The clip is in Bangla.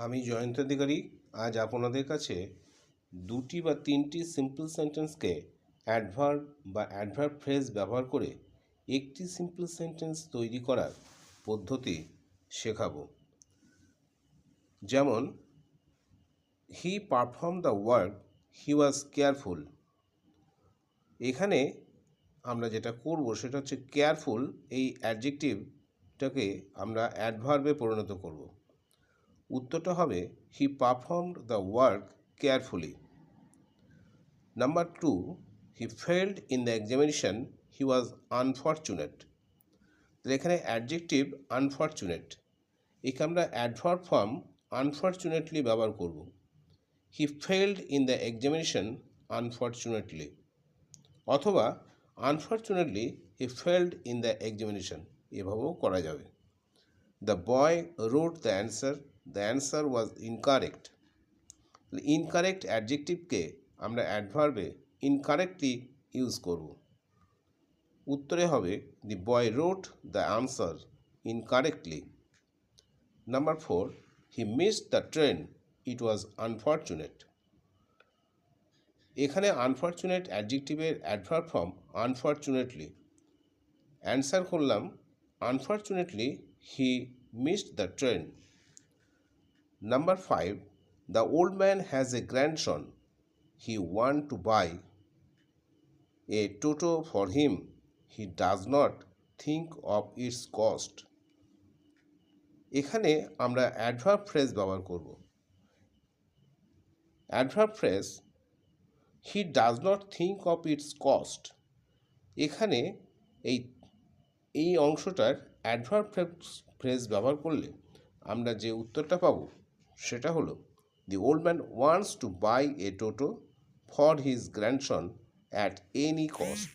আমি জয়ন্ত অধিকারী আজ আপনাদের কাছে দুটি বা তিনটি সিম্পল সেন্টেন্সকে অ্যাডভার্ব বা অ্যাডভার্ব ফ্রেজ ব্যবহার করে একটি সিম্পল সেন্টেন্স তৈরি করার পদ্ধতি শেখাবো। যেমন, he perform the work, he was careful. এখানে আমরা যেটা করব সেটা হচ্ছে কেয়ারফুল, এই অ্যাডজেক্টিভটাকে আমরা অ্যাডভার্বে পরিণত করব। উত্তরটা হবে he performed the work carefully. Number 2, he failed in the examination, he was unfortunate. তাহলে এখানে অ্যাডজেক্টিভ আনফর্চুনেট, একে আমরা অ্যাডভার্ব ফর্ম আনফর্চুনেটলি ব্যবহার করব। He failed in the examination unfortunately, অথবা unfortunately he failed in the examination, এভাবেও করা যাবে। The boy wrote the answer, the answer was incorrect. Incorrect অ্যাডজেক্টিভকে আমরা অ্যাডভার্বে ইনকারেক্টলি ইউজ করব। উত্তরে হবে the boy wrote the answer incorrectly. Number 4, he missed the train, it was unfortunate. এখানে আনফর্চুনেট অ্যাডজেক্টিভের অ্যাডভার্ব ফর্ম আনফর্চুনেটলি। অ্যান্সার করলাম unfortunately he missed the train. Number 5, the old man has a grandson. He wants to buy a Toto for him. He does not think of its cost. এখানে আমরা অ্যাডভার্ব ফ্রেজ ব্যবহার করব। Adverb phrase he does not think of its cost. এখানে এই অংশটার অ্যাডভার্ব ফ্রেজ ব্যবহার করলে আমরা যে উত্তরটা পাবো সেটা হলো the old man wants to buy a toto for his grandson at any cost.